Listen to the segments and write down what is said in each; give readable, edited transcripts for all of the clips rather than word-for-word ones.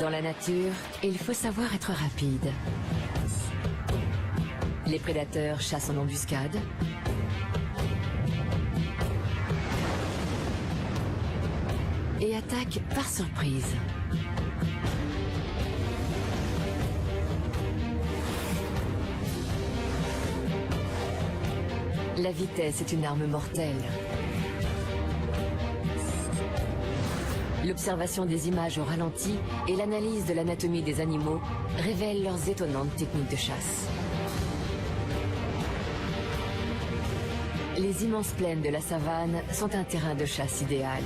Dans la nature, il faut savoir être rapide. Les prédateurs chassent en embuscade. Et attaquent par surprise. La vitesse est une arme mortelle. L'observation des images au ralenti et l'analyse de l'anatomie des animaux révèlent leurs étonnantes techniques de chasse. Les immenses plaines de la savane sont un terrain de chasse idéal.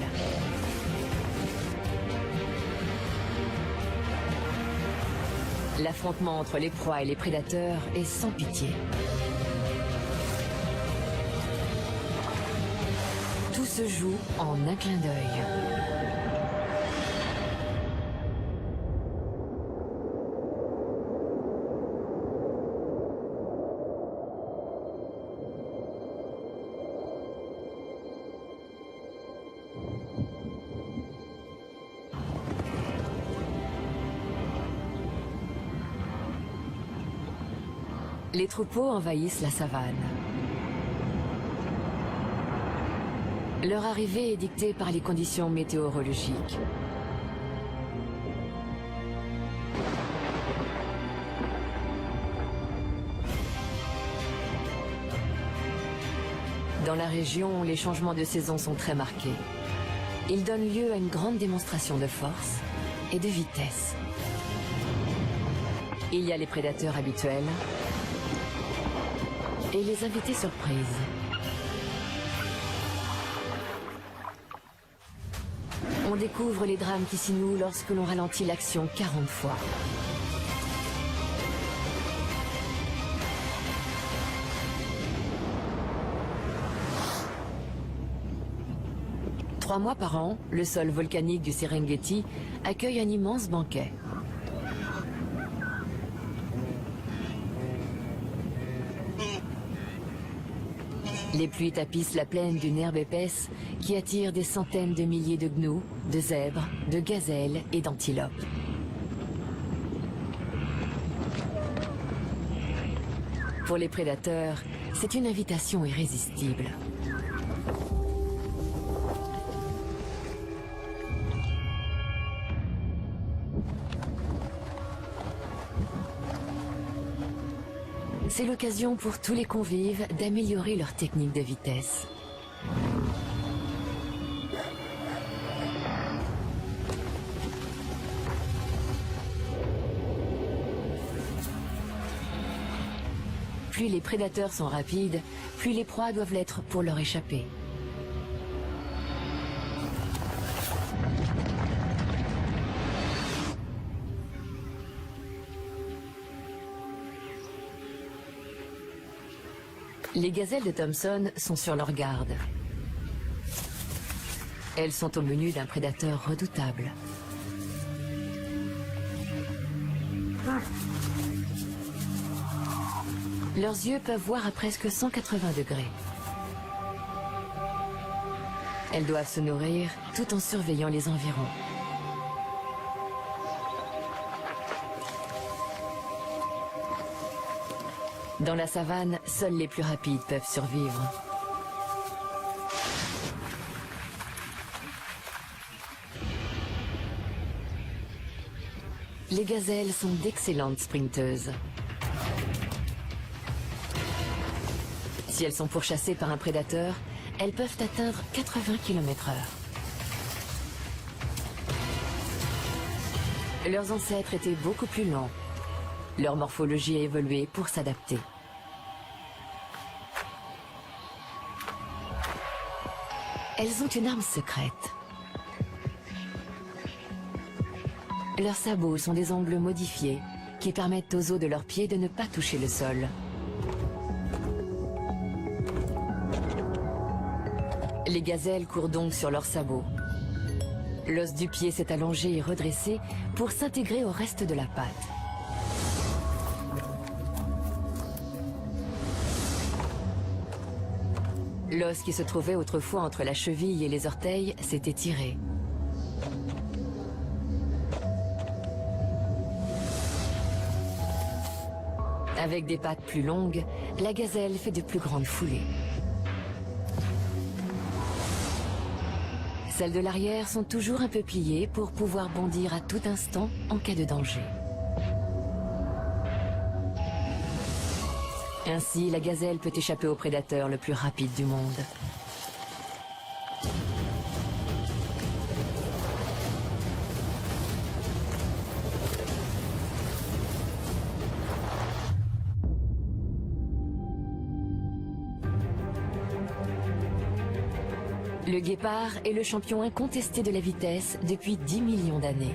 L'affrontement entre les proies et les prédateurs est sans pitié. Tout se joue en un clin d'œil. Les troupeaux envahissent la savane. Leur arrivée est dictée par les conditions météorologiques. Dans la région, les changements de saison sont très marqués. Ils donnent lieu à une grande démonstration de force et de vitesse. Il y a les prédateurs habituels et les invités surprises. On découvre les drames qui s'y nouent lorsque l'on ralentit l'action 40 fois. Trois mois par an, le sol volcanique du Serengeti accueille un immense banquet. Les pluies tapissent la plaine d'une herbe épaisse qui attire des centaines de milliers de gnous, de zèbres, de gazelles et d'antilopes. Pour les prédateurs, c'est une invitation irrésistible. C'est l'occasion pour tous les convives d'améliorer leur technique de vitesse. Plus les prédateurs sont rapides, plus les proies doivent l'être pour leur échapper. Les gazelles de Thompson sont sur leur garde. Elles sont au menu d'un prédateur redoutable. Leurs yeux peuvent voir à presque 180 degrés. Elles doivent se nourrir tout en surveillant les environs. Dans la savane, seuls les plus rapides peuvent survivre. Les gazelles sont d'excellentes sprinteuses. Si elles sont pourchassées par un prédateur, elles peuvent atteindre 80 km/h. Leurs ancêtres étaient beaucoup plus lents. Leur morphologie a évolué pour s'adapter. Elles ont une arme secrète. Leurs sabots sont des ongles modifiés qui permettent aux os de leurs pieds de ne pas toucher le sol. Les gazelles courent donc sur leurs sabots. L'os du pied s'est allongé et redressé pour s'intégrer au reste de la patte. L'os qui se trouvait autrefois entre la cheville et les orteils s'est étiré. Avec des pattes plus longues, la gazelle fait de plus grandes foulées. Celles de l'arrière sont toujours un peu pliées pour pouvoir bondir à tout instant en cas de danger. Ainsi, la gazelle peut échapper au prédateur le plus rapide du monde. Le guépard est le champion incontesté de la vitesse depuis 10 millions d'années.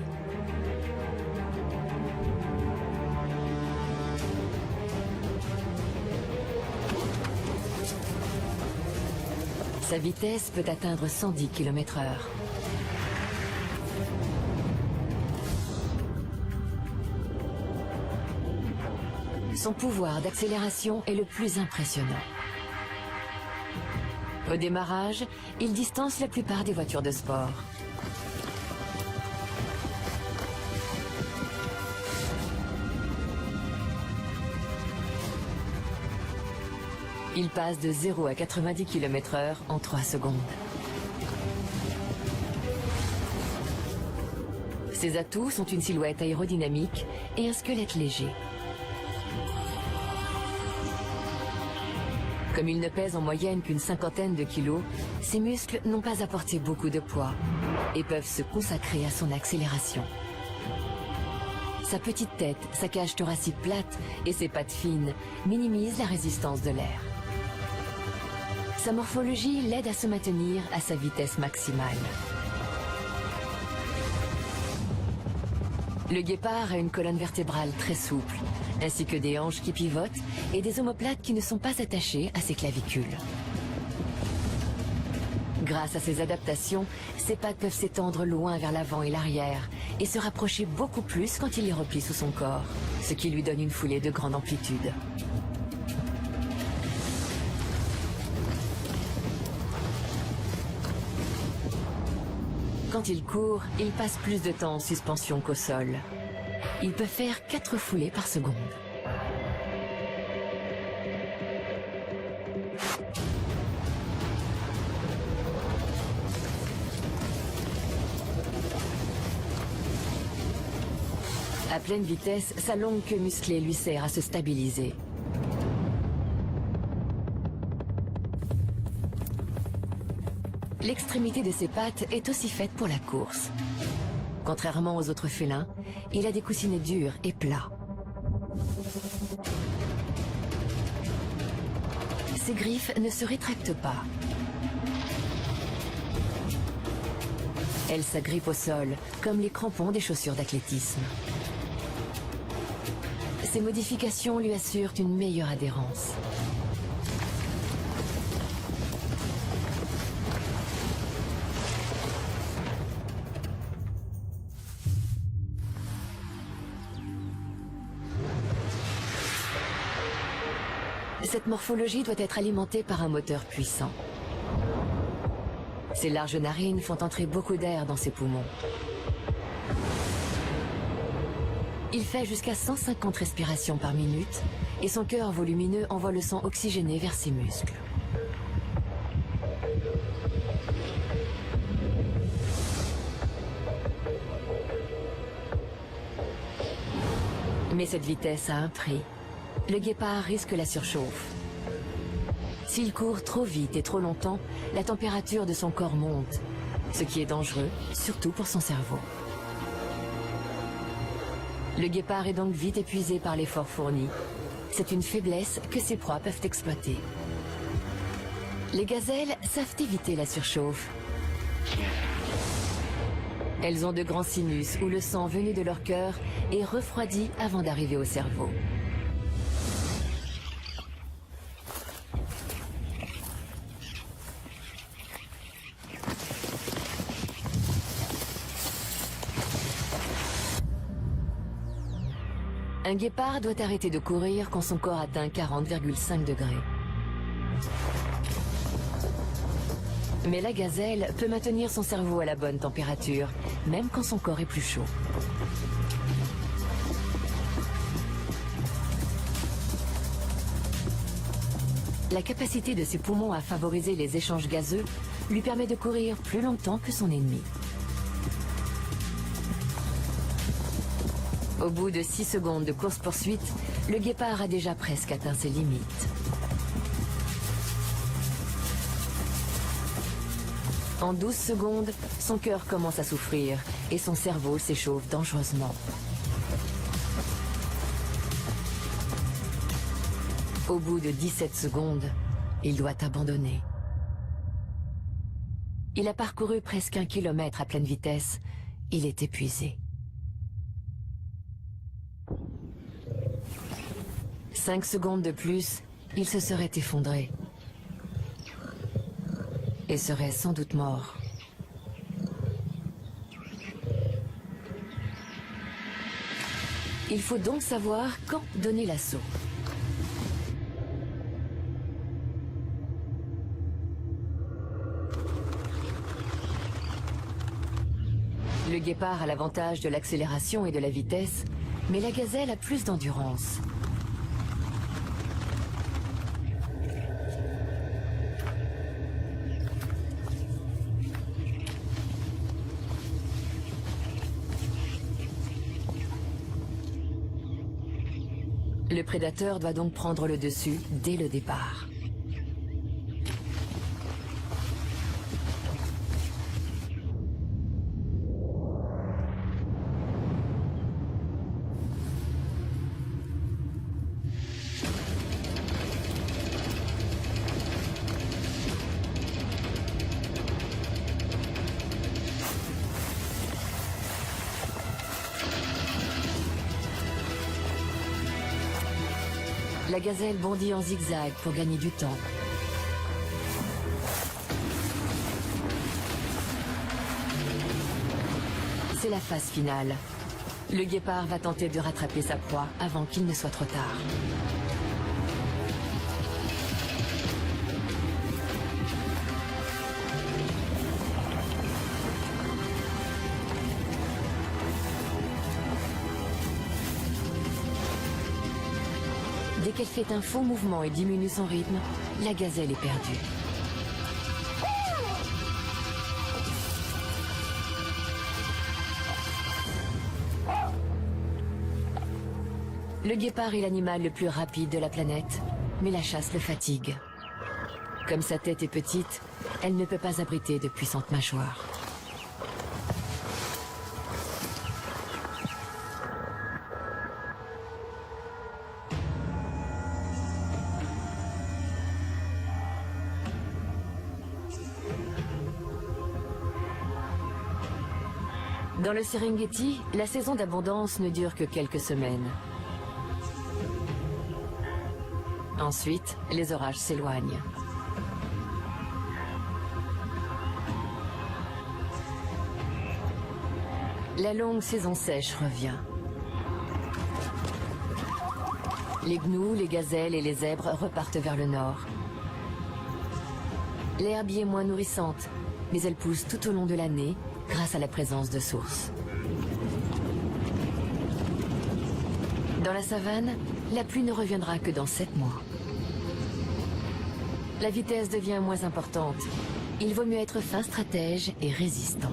Sa vitesse peut atteindre 110 km/h. Son pouvoir d'accélération est le plus impressionnant. Au démarrage, il distance la plupart des voitures de sport. Il passe de 0 à 90 km/h en 3 secondes. Ses atouts sont une silhouette aérodynamique et un squelette léger. Comme il ne pèse en moyenne qu'une cinquantaine de kilos, ses muscles n'ont pas apporté beaucoup de poids et peuvent se consacrer à son accélération. Sa petite tête, sa cage thoracique plate et ses pattes fines minimisent la résistance de l'air. Sa morphologie l'aide à se maintenir à sa vitesse maximale. Le guépard a une colonne vertébrale très souple, ainsi que des hanches qui pivotent et des omoplates qui ne sont pas attachées à ses clavicules. Grâce à ces adaptations, ses pattes peuvent s'étendre loin vers l'avant et l'arrière et se rapprocher beaucoup plus quand il les replie sous son corps, ce qui lui donne une foulée de grande amplitude. Quand il court, il passe plus de temps en suspension qu'au sol. Il peut faire 4 foulées par seconde. À pleine vitesse, sa longue queue musclée lui sert à se stabiliser. L'extrémité de ses pattes est aussi faite pour la course. Contrairement aux autres félins, il a des coussinets durs et plats. Ses griffes ne se rétractent pas. Elles s'agrippent au sol, comme les crampons des chaussures d'athlétisme. Ces modifications lui assurent une meilleure adhérence. Cette morphologie doit être alimentée par un moteur puissant. Ses larges narines font entrer beaucoup d'air dans ses poumons. Il fait jusqu'à 150 respirations par minute et son cœur volumineux envoie le sang oxygéné vers ses muscles. Mais cette vitesse a un prix. Le guépard risque la surchauffe. S'il court trop vite et trop longtemps, la température de son corps monte, ce qui est dangereux, surtout pour son cerveau. Le guépard est donc vite épuisé par l'effort fourni. C'est une faiblesse que ses proies peuvent exploiter. Les gazelles savent éviter la surchauffe. Elles ont de grands sinus où le sang venu de leur cœur est refroidi avant d'arriver au cerveau. Un guépard doit arrêter de courir quand son corps atteint 40,5 degrés. Mais la gazelle peut maintenir son cerveau à la bonne température, même quand son corps est plus chaud. La capacité de ses poumons à favoriser les échanges gazeux lui permet de courir plus longtemps que son ennemi. Au bout de 6 secondes de course-poursuite, le guépard a déjà presque atteint ses limites. En 12 secondes, son cœur commence à souffrir et son cerveau s'échauffe dangereusement. Au bout de 17 secondes, il doit abandonner. Il a parcouru presque 1 kilomètre à pleine vitesse. Il est épuisé. 5 secondes de plus, il se serait effondré. Et serait sans doute mort. Il faut donc savoir quand donner l'assaut. Le guépard a l'avantage de l'accélération et de la vitesse, mais la gazelle a plus d'endurance. Le prédateur doit donc prendre le dessus dès le départ. La gazelle bondit en zigzag pour gagner du temps. C'est la phase finale. Le guépard va tenter de rattraper sa proie avant qu'il ne soit trop tard. Dès qu'elle fait un faux mouvement et diminue son rythme, la gazelle est perdue. Le guépard est l'animal le plus rapide de la planète, mais la chasse le fatigue. Comme sa tête est petite, elle ne peut pas abriter de puissantes mâchoires. Dans le Serengeti, la saison d'abondance ne dure que quelques semaines. Ensuite, les orages s'éloignent. La longue saison sèche revient. Les gnous, les gazelles et les zèbres repartent vers le nord. L'herbe y est moins nourrissante, mais elle pousse tout au long de l'année grâce à la présence de sources. Dans la savane, la pluie ne reviendra que dans 7 mois. La vitesse devient moins importante. Il vaut mieux être fin stratège et résistant.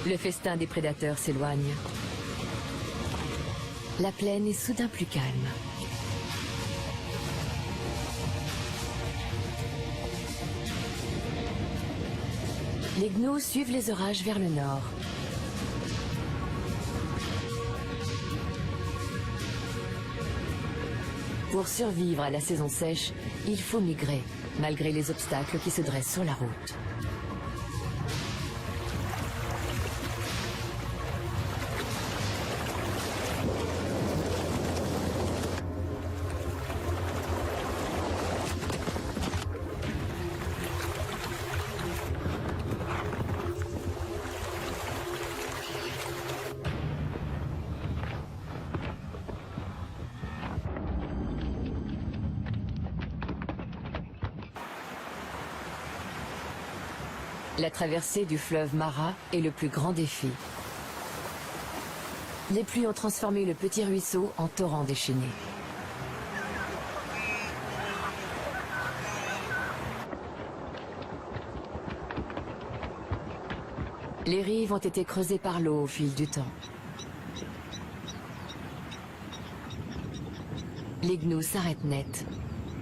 Le festin des prédateurs s'éloigne. La plaine est soudain plus calme. Les gnous suivent les orages vers le nord. Pour survivre à la saison sèche, il faut migrer, malgré les obstacles qui se dressent sur la route. La traversée du fleuve Mara est le plus grand défi. Les pluies ont transformé le petit ruisseau en torrent déchaîné. Les rives ont été creusées par l'eau au fil du temps. Les gnous s'arrêtent net.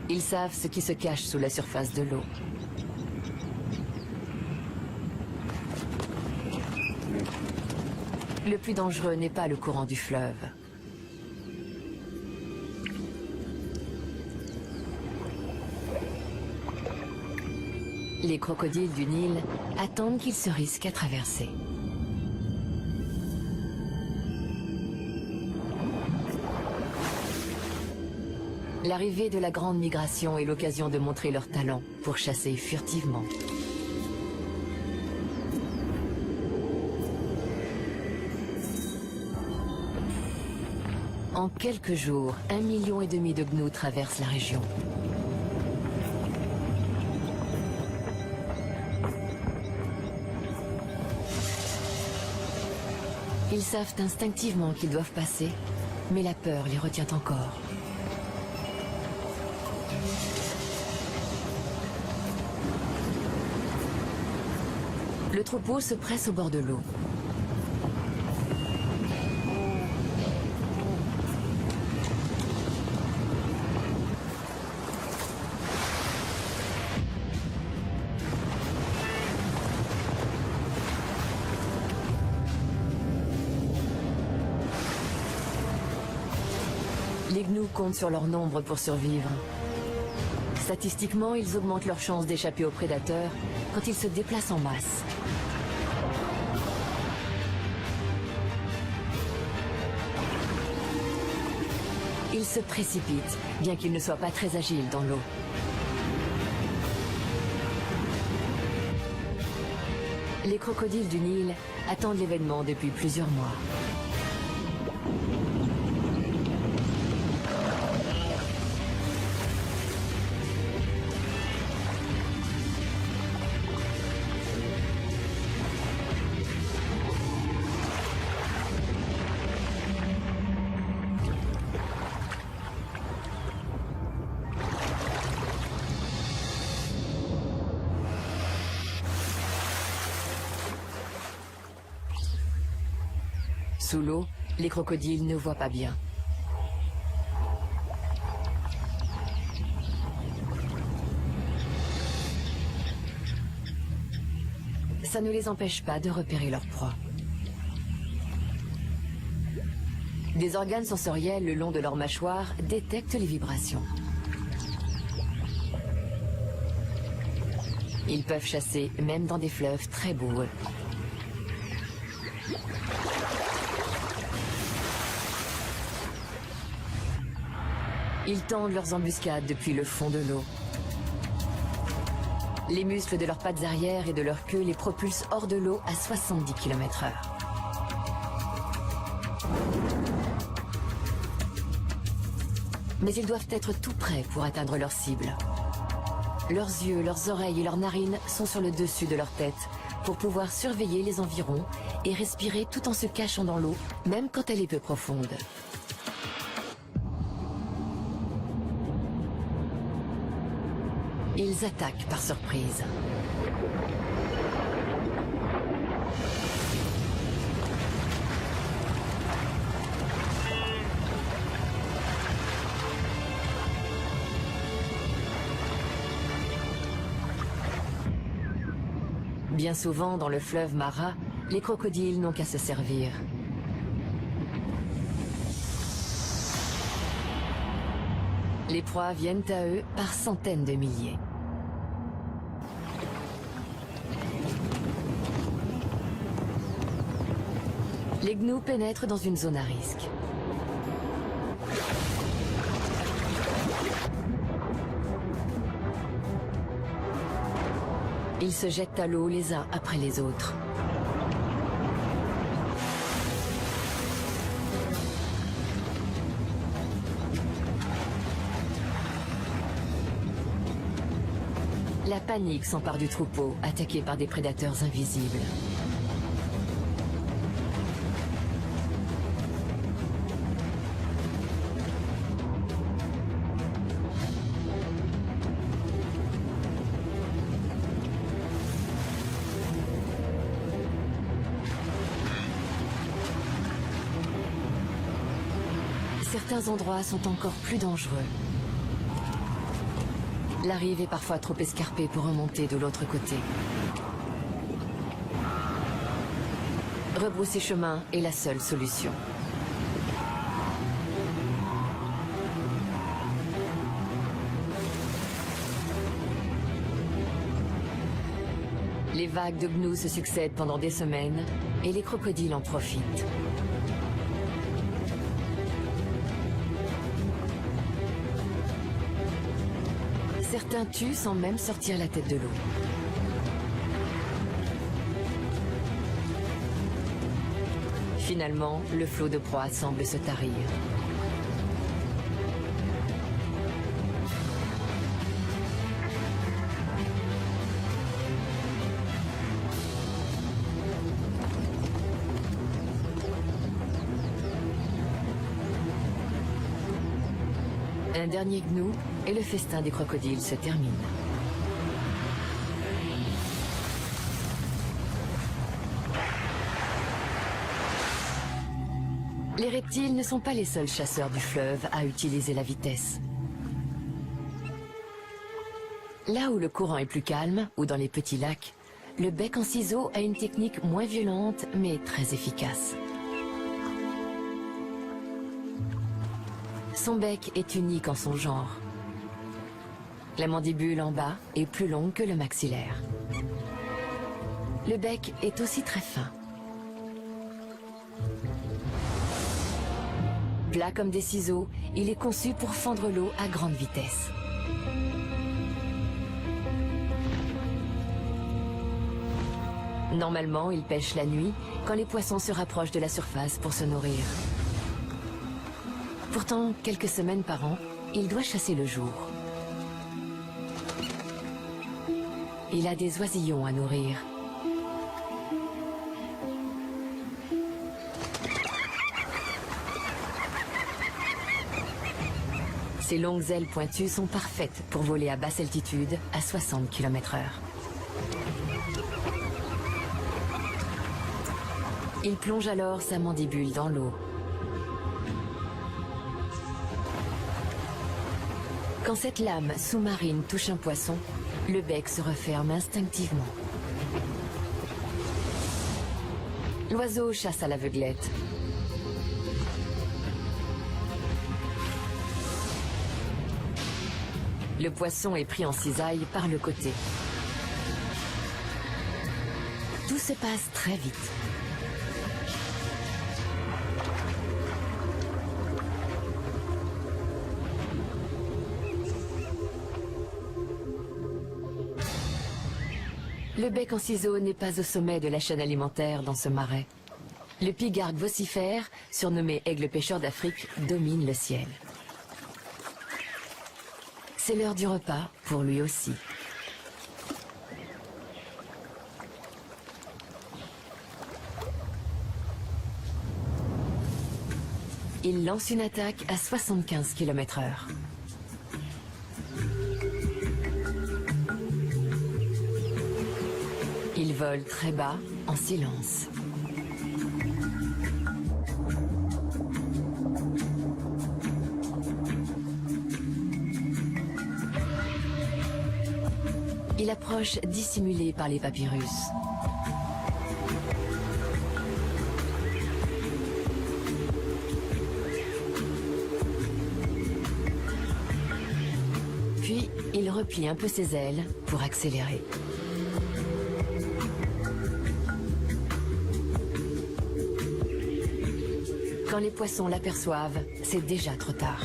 Ils savent ce qui se cache sous la surface de l'eau. Le plus dangereux n'est pas le courant du fleuve. Les crocodiles du Nil attendent qu'ils se risquent à traverser. L'arrivée de la grande migration est l'occasion de montrer leur talent pour chasser furtivement. En quelques jours, 1,5 million de gnous traversent la région. Ils savent instinctivement qu'ils doivent passer, mais la peur les retient encore. Le troupeau se presse au bord de l'eau. Les gnous comptent sur leur nombre pour survivre. Statistiquement, ils augmentent leurs chances d'échapper aux prédateurs quand ils se déplacent en masse. Ils se précipitent, bien qu'ils ne soient pas très agiles dans l'eau. Les crocodiles du Nil attendent l'événement depuis plusieurs mois. Sous l'eau, les crocodiles ne voient pas bien. Ça ne les empêche pas de repérer leur proie. Des organes sensoriels le long de leur mâchoire détectent les vibrations. Ils peuvent chasser même dans des fleuves très boueux. Ils tendent leurs embuscades depuis le fond de l'eau. Les muscles de leurs pattes arrière et de leur queue les propulsent hors de l'eau à 70 km/h. Mais ils doivent être tout prêts pour atteindre leur cible. Leurs yeux, leurs oreilles et leurs narines sont sur le dessus de leur tête pour pouvoir surveiller les environs et respirer tout en se cachant dans l'eau, même quand elle est peu profonde. Ils attaquent par surprise. Bien souvent, dans le fleuve Mara, les crocodiles n'ont qu'à se servir. Les proies viennent à eux par centaines de milliers. Les gnous pénètrent dans une zone à risque. Ils se jettent à l'eau les uns après les autres. La panique s'empare du troupeau, attaqué par des prédateurs invisibles. Certains endroits sont encore plus dangereux. La rive est parfois trop escarpée pour remonter de l'autre côté. Rebrousser chemin est la seule solution. Les vagues de gnous se succèdent pendant des semaines et les crocodiles en profitent. Certains tuent sans même sortir la tête de l'eau. Finalement, le flot de proie semble se tarir. Un dernier gnou et le festin des crocodiles se termine. Les reptiles ne sont pas les seuls chasseurs du fleuve à utiliser la vitesse. Là où le courant est plus calme, ou dans les petits lacs, le bec en ciseaux a une technique moins violente mais très efficace. Son bec est unique en son genre. La mandibule en bas est plus longue que le maxillaire. Le bec est aussi très fin. Plat comme des ciseaux, il est conçu pour fendre l'eau à grande vitesse. Normalement, il pêche la nuit, quand les poissons se rapprochent de la surface pour se nourrir. Pourtant, quelques semaines par an, il doit chasser le jour. Il a des oisillons à nourrir. Ses longues ailes pointues sont parfaites pour voler à basse altitude à 60 km/h. Il plonge alors sa mandibule dans l'eau. Quand cette lame sous-marine touche un poisson, le bec se referme instinctivement. L'oiseau chasse à l'aveuglette. Le poisson est pris en cisaille par le côté. Tout se passe très vite. Le bec en ciseaux n'est pas au sommet de la chaîne alimentaire dans ce marais. Le pigargue vocifère, surnommé aigle pêcheur d'Afrique, domine le ciel. C'est l'heure du repas pour lui aussi. Il lance une attaque à 75 km/h. Il vole très bas, en silence. Il approche dissimulé par les papyrus. Puis, il replie un peu ses ailes pour accélérer. Quand les poissons l'aperçoivent, c'est déjà trop tard.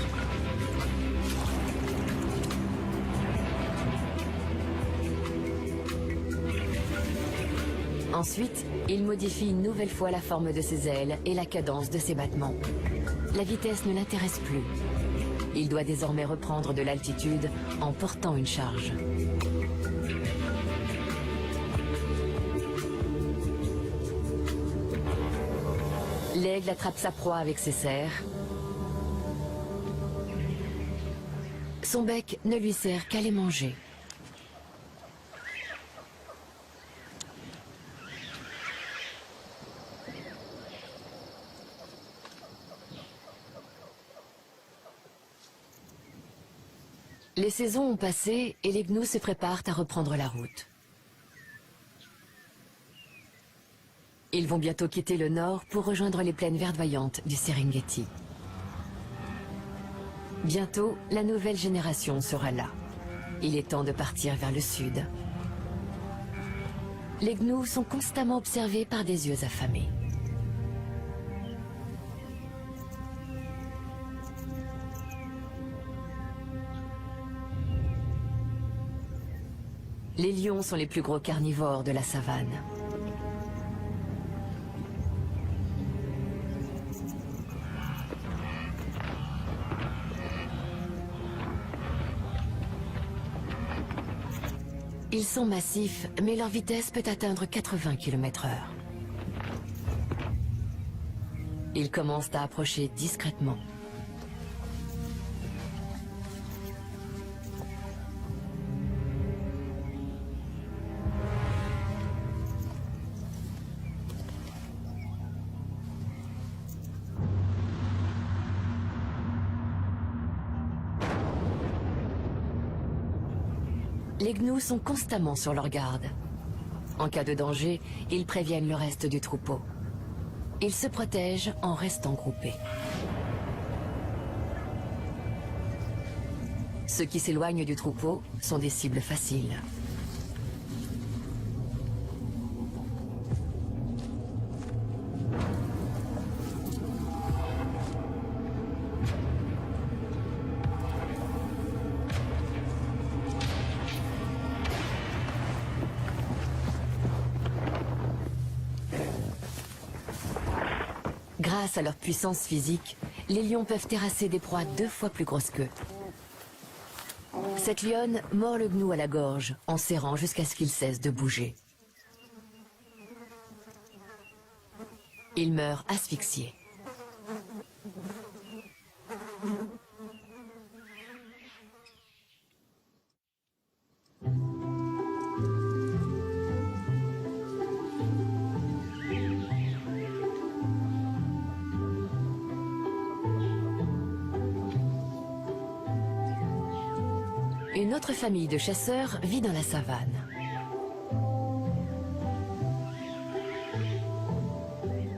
Ensuite, il modifie une nouvelle fois la forme de ses ailes et la cadence de ses battements. La vitesse ne l'intéresse plus. Il doit désormais reprendre de l'altitude en portant une charge. L'aigle attrape sa proie avec ses serres. Son bec ne lui sert qu'à les manger. Les saisons ont passé et les gnous se préparent à reprendre la route. Ils vont bientôt quitter le nord pour rejoindre les plaines verdoyantes du Serengeti. Bientôt, la nouvelle génération sera là. Il est temps de partir vers le sud. Les gnous sont constamment observés par des yeux affamés. Les lions sont les plus gros carnivores de la savane. Ils sont massifs, mais leur vitesse peut atteindre 80 km/h. Ils commencent à approcher discrètement. Les gnous sont constamment sur leur garde. En cas de danger, ils préviennent le reste du troupeau. Ils se protègent en restant groupés. Ceux qui s'éloignent du troupeau sont des cibles faciles. Grâce à leur puissance physique, les lions peuvent terrasser des proies 2 fois plus grosses qu'eux. Cette lionne mord le gnou à la gorge en serrant jusqu'à ce qu'il cesse de bouger. Il meurt asphyxié. Une autre famille de chasseurs vit dans la savane.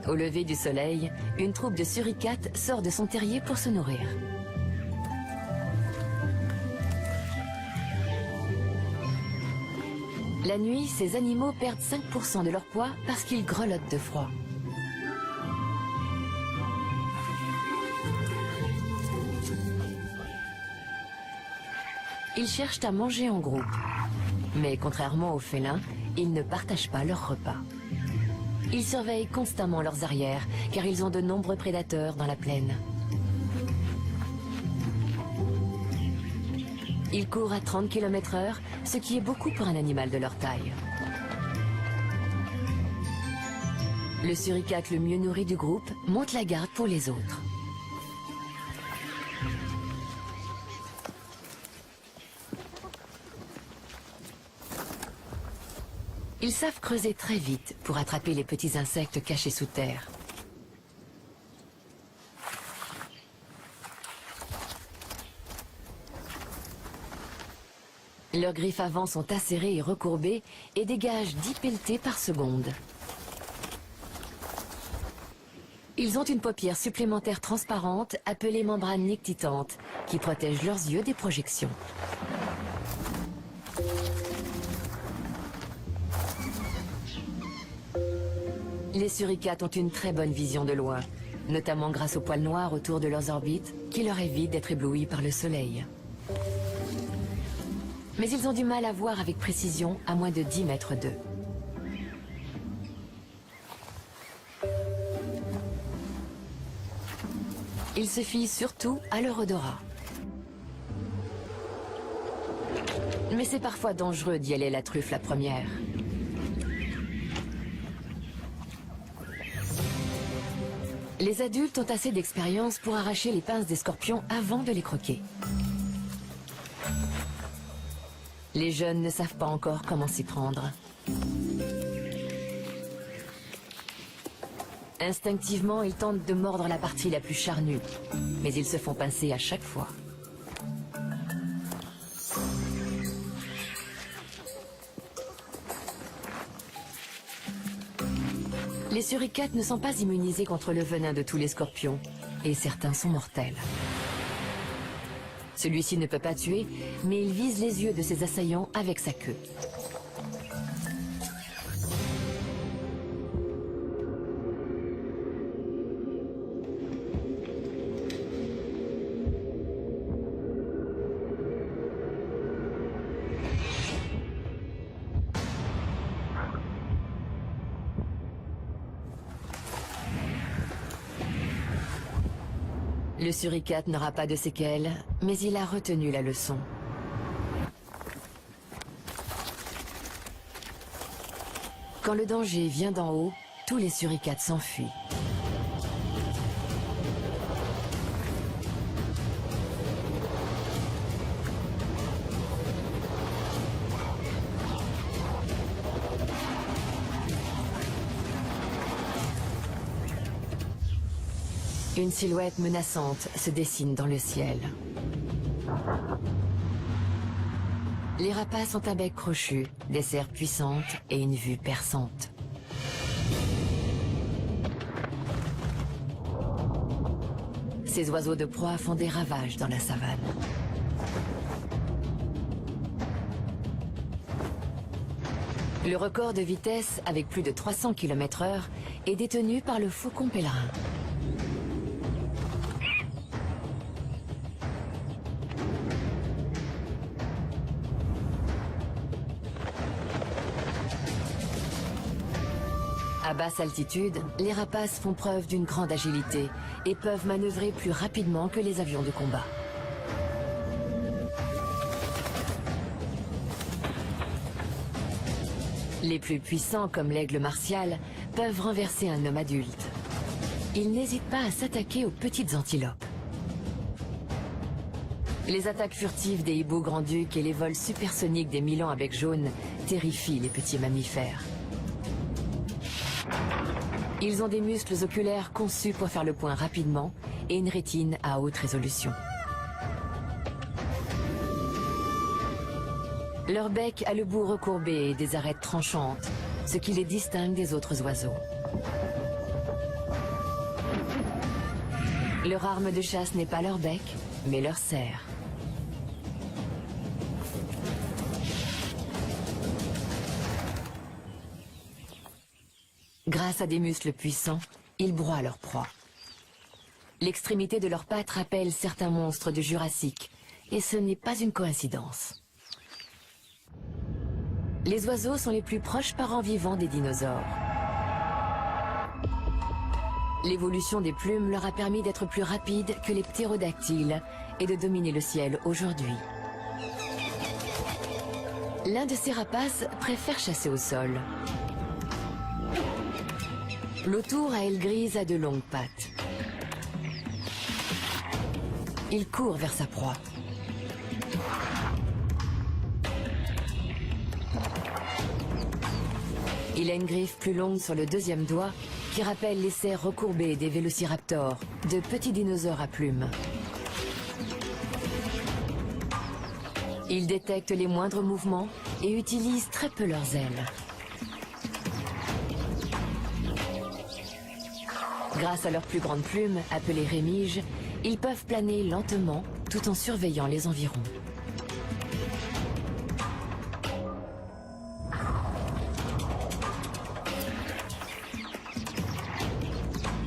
Au lever du soleil, une troupe de suricates sort de son terrier pour se nourrir. La nuit, ces animaux perdent 5% de leur poids parce qu'ils grelottent de froid. Ils cherchent à manger en groupe. Mais contrairement aux félins, ils ne partagent pas leurs repas. Ils surveillent constamment leurs arrières, car ils ont de nombreux prédateurs dans la plaine. Ils courent à 30 km/h, ce qui est beaucoup pour un animal de leur taille. Le suricate le mieux nourri du groupe monte la garde pour les autres. Ils savent creuser très vite pour attraper les petits insectes cachés sous terre. Leurs griffes avant sont acérées et recourbées et dégagent 10 pelletées par seconde. Ils ont une paupière supplémentaire transparente appelée membrane nictitante qui protège leurs yeux des projections. Les suricates ont une très bonne vision de loin, notamment grâce aux poils noirs autour de leurs orbites qui leur évitent d'être éblouis par le soleil. Mais ils ont du mal à voir avec précision à moins de 10 mètres d'eux. Ils se fient surtout à leur odorat. Mais c'est parfois dangereux d'y aller la truffe la première. Les adultes ont assez d'expérience pour arracher les pinces des scorpions avant de les croquer. Les jeunes ne savent pas encore comment s'y prendre. Instinctivement, ils tentent de mordre la partie la plus charnue, mais ils se font pincer à chaque fois. Les suricates ne sont pas immunisés contre le venin de tous les scorpions, et certains sont mortels. Celui-ci ne peut pas tuer, mais il vise les yeux de ses assaillants avec sa queue. Le suricate n'aura pas de séquelles, mais il a retenu la leçon. Quand le danger vient d'en haut, tous les suricates s'enfuient. Une silhouette menaçante se dessine dans le ciel. Les rapaces ont un bec crochu, des serres puissantes et une vue perçante. Ces oiseaux de proie font des ravages dans la savane. Le record de vitesse, avec plus de 300 km/h, est détenu par le faucon pèlerin. À basse altitude, les rapaces font preuve d'une grande agilité et peuvent manœuvrer plus rapidement que les avions de combat. Les plus puissants, comme l'aigle martial, peuvent renverser un homme adulte. Ils n'hésitent pas à s'attaquer aux petites antilopes. Les attaques furtives des hiboux grand-ducs et les vols supersoniques des milans à bec jaune terrifient les petits mammifères. Ils ont des muscles oculaires conçus pour faire le point rapidement et une rétine à haute résolution. Leur bec a le bout recourbé et des arêtes tranchantes, ce qui les distingue des autres oiseaux. Leur arme de chasse n'est pas leur bec, mais leur serre. Grâce à des muscles puissants, ils broient leur proie. L'extrémité de leurs pattes rappelle certains monstres du Jurassique, et ce n'est pas une coïncidence. Les oiseaux sont les plus proches parents vivants des dinosaures. L'évolution des plumes leur a permis d'être plus rapides que les ptérodactyles et de dominer le ciel aujourd'hui. L'un de ces rapaces préfère chasser au sol. L'autour à ailes grises a de longues pattes. Il court vers sa proie. Il a une griffe plus longue sur le deuxième doigt qui rappelle les serres recourbées des vélociraptors, de petits dinosaures à plumes. Il détecte les moindres mouvements et utilise très peu leurs ailes. Grâce à leurs plus grandes plumes, appelées rémiges, ils peuvent planer lentement tout en surveillant les environs.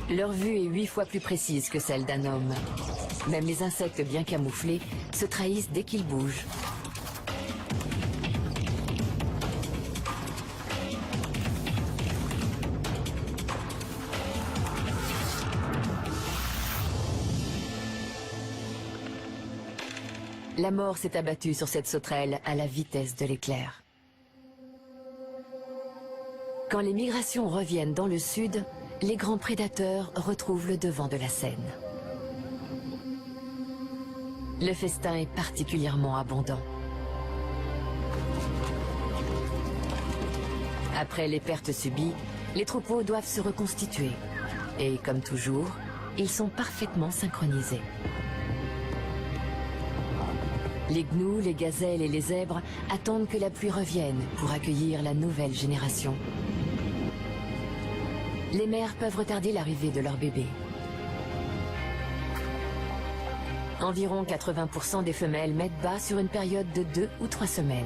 Leur vue est 8 fois plus précise que celle d'un homme. Même les insectes bien camouflés se trahissent dès qu'ils bougent. La mort s'est abattue sur cette sauterelle à la vitesse de l'éclair. Quand les migrations reviennent dans le sud, les grands prédateurs retrouvent le devant de la scène. Le festin est particulièrement abondant. Après les pertes subies, les troupeaux doivent se reconstituer. Et comme toujours, ils sont parfaitement synchronisés. Les gnous, les gazelles et les zèbres attendent que la pluie revienne pour accueillir la nouvelle génération. Les mères peuvent retarder l'arrivée de leurs bébés. Environ 80% des femelles mettent bas sur une période de 2 ou 3 semaines.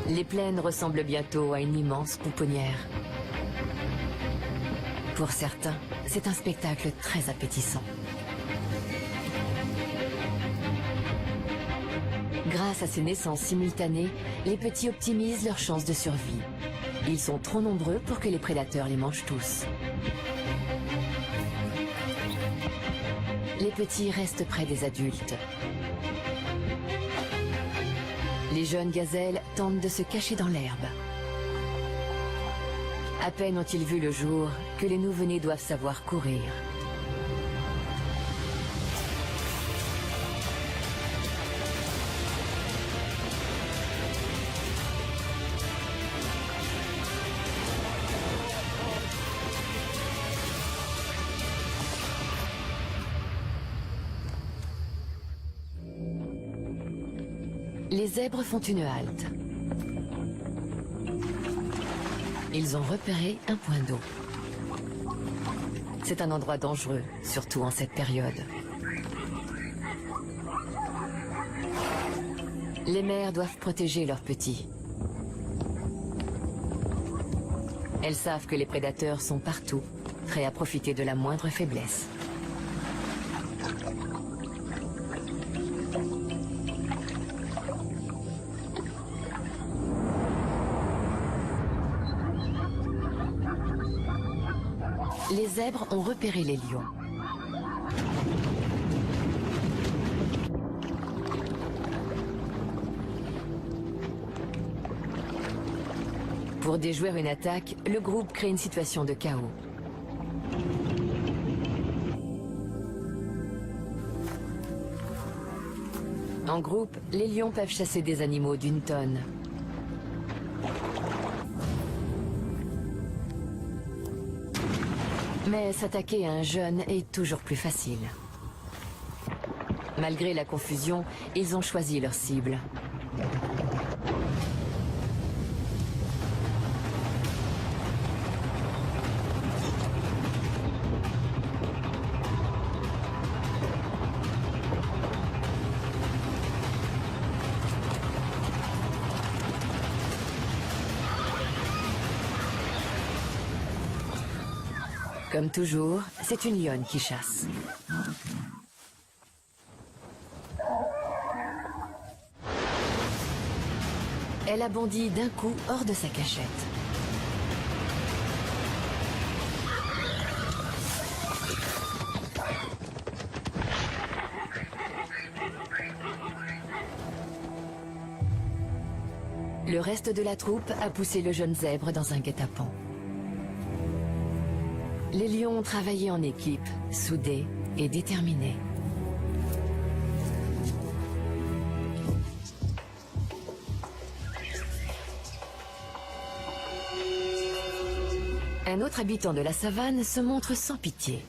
Les plaines ressemblent bientôt à une immense pouponnière. Pour certains, c'est un spectacle très appétissant. Grâce à ces naissances simultanées, les petits optimisent leurs chances de survie. Ils sont trop nombreux pour que les prédateurs les mangent tous. Les petits restent près des adultes. Les jeunes gazelles tentent de se cacher dans l'herbe. À peine ont-ils vu le jour que les nouveau-nés doivent savoir courir. Les zèbres font une halte. Ils ont repéré un point d'eau. C'est un endroit dangereux, surtout en cette période. Les mères doivent protéger leurs petits. Elles savent que les prédateurs sont partout, prêts à profiter de la moindre faiblesse. Les zèbres ont repéré les lions. Pour déjouer une attaque, le groupe crée une situation de chaos. En groupe, les lions peuvent chasser des animaux d'une tonne. Mais s'attaquer à un jeune est toujours plus facile. Malgré la confusion, ils ont choisi leur cible. Comme toujours, c'est une lionne qui chasse. Elle a bondi d'un coup hors de sa cachette. Le reste de la troupe a poussé le jeune zèbre dans un guet-apens. Les lions ont travaillé en équipe, soudés et déterminés. Un autre habitant de la savane se montre sans pitié.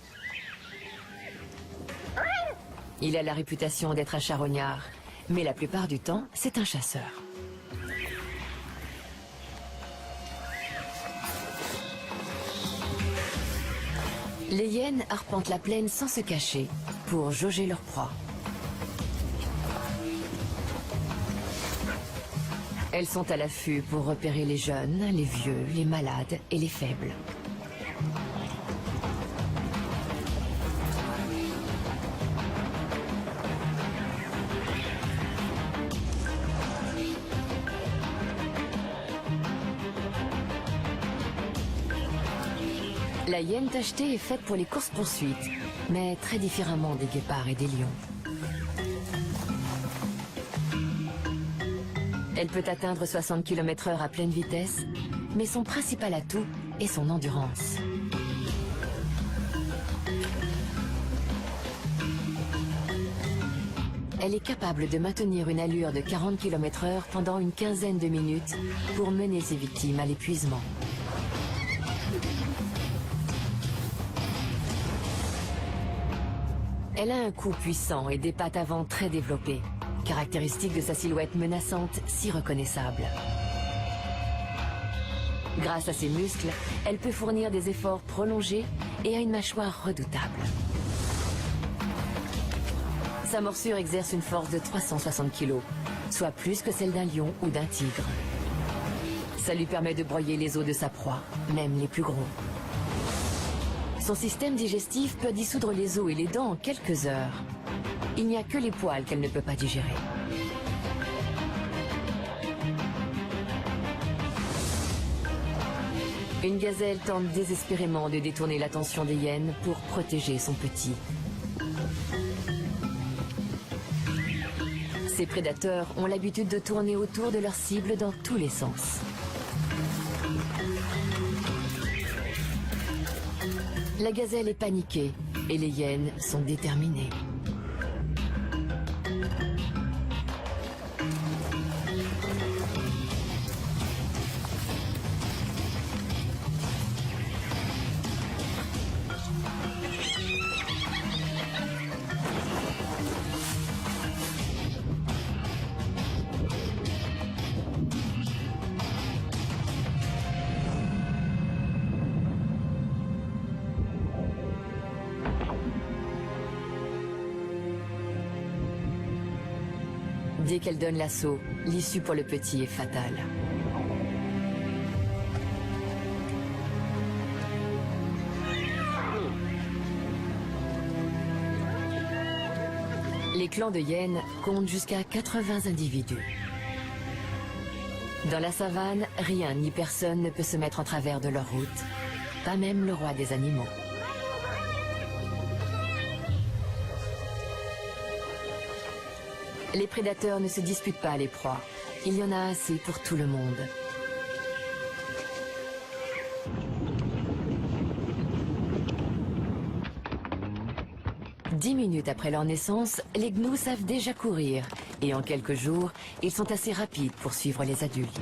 Il a la réputation d'être un charognard, mais la plupart du temps, c'est un chasseur. Les hyènes arpentent la plaine sans se cacher pour jauger leur proie. Elles sont à l'affût pour repérer les jeunes, les vieux, les malades et les faibles. La hyène tachetée est faite pour les courses-poursuites, mais très différemment des guépards et des lions. Elle peut atteindre 60 km/h à pleine vitesse, mais son principal atout est son endurance. Elle est capable de maintenir une allure de 40 km/h pendant une quinzaine de minutes pour mener ses victimes à l'épuisement. Elle a un cou puissant et des pattes avant très développées, caractéristique de sa silhouette menaçante si reconnaissable. Grâce à ses muscles, elle peut fournir des efforts prolongés et a une mâchoire redoutable. Sa morsure exerce une force de 360 kg, soit plus que celle d'un lion ou d'un tigre. Ça lui permet de broyer les os de sa proie, même les plus gros. Son système digestif peut dissoudre les os et les dents en quelques heures. Il n'y a que les poils qu'elle ne peut pas digérer. Une gazelle tente désespérément de détourner l'attention des hyènes pour protéger son petit. Ces prédateurs ont l'habitude de tourner autour de leur cible dans tous les sens. La gazelle est paniquée et les hyènes sont déterminées. Dès qu'elle donne l'assaut, l'issue pour le petit est fatale. Les clans de hyènes comptent jusqu'à 80 individus. Dans la savane, rien ni personne ne peut se mettre en travers de leur route, pas même le roi des animaux. Les prédateurs ne se disputent pas les proies. Il y en a assez pour tout le monde. Dix minutes après leur naissance, les gnous savent déjà courir. Et en quelques jours, ils sont assez rapides pour suivre les adultes.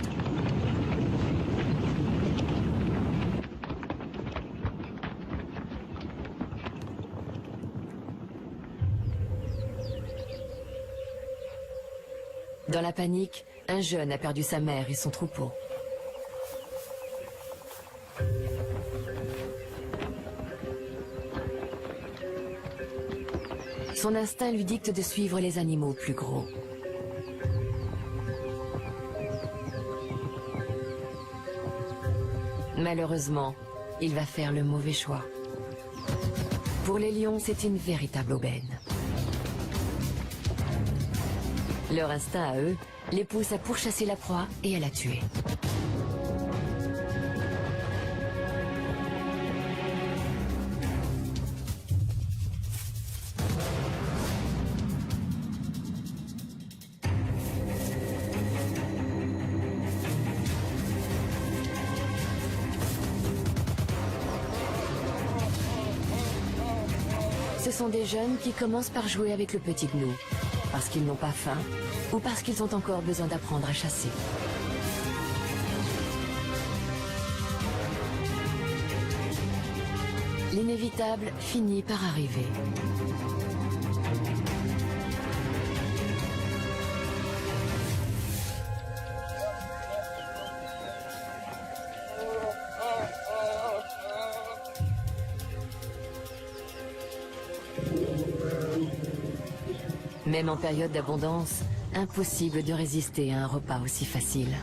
Dans la panique, un jeune a perdu sa mère et son troupeau. Son instinct lui dicte de suivre les animaux plus gros. Malheureusement, il va faire le mauvais choix. Pour les lions, c'est une véritable aubaine. Leur instinct à eux les pousse à pourchasser la proie et à la tuer. Ce sont des jeunes qui commencent par jouer avec le petit gnou, parce qu'ils n'ont pas faim ou parce qu'ils ont encore besoin d'apprendre à chasser. L'inévitable finit par arriver. Même en période d'abondance, impossible de résister à un repas aussi facile.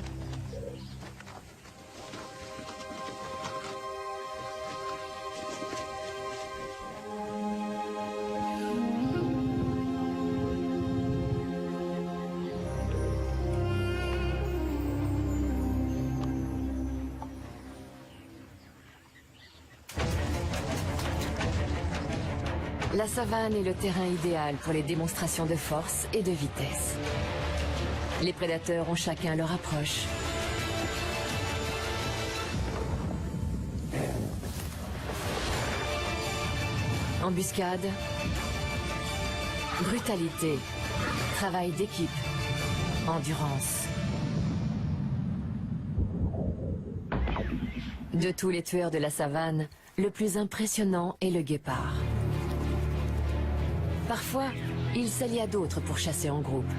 La savane est le terrain idéal pour les démonstrations de force et de vitesse. Les prédateurs ont chacun leur approche. Embuscade, brutalité, travail d'équipe, endurance. De tous les tueurs de la savane, le plus impressionnant est le guépard. Parfois, il s'allie à d'autres pour chasser en groupe.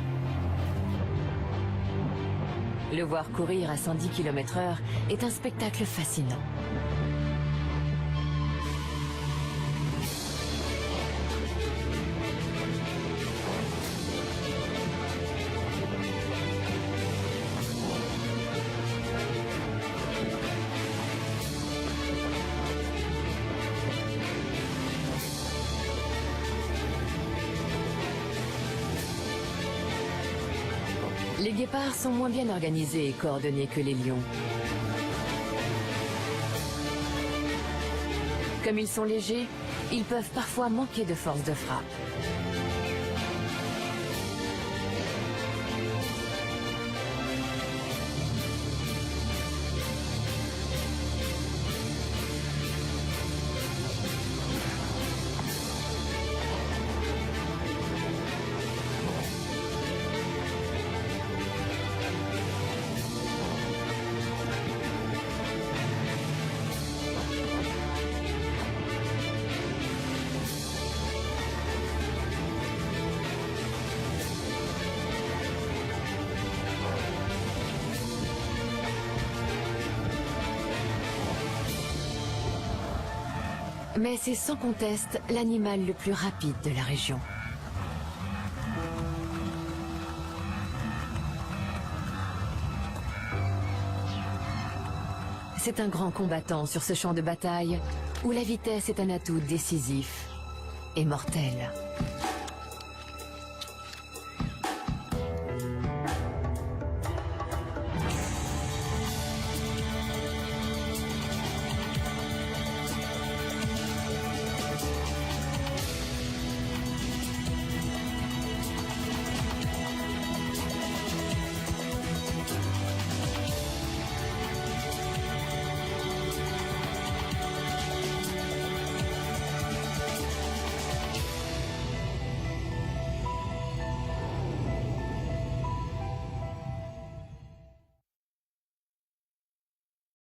Le voir courir à 110 km/h est un spectacle fascinant. Les guépards sont moins bien organisés et coordonnés que les lions. Comme ils sont légers, ils peuvent parfois manquer de force de frappe. Mais c'est sans conteste l'animal le plus rapide de la région. C'est un grand combattant sur ce champ de bataille où la vitesse est un atout décisif et mortel.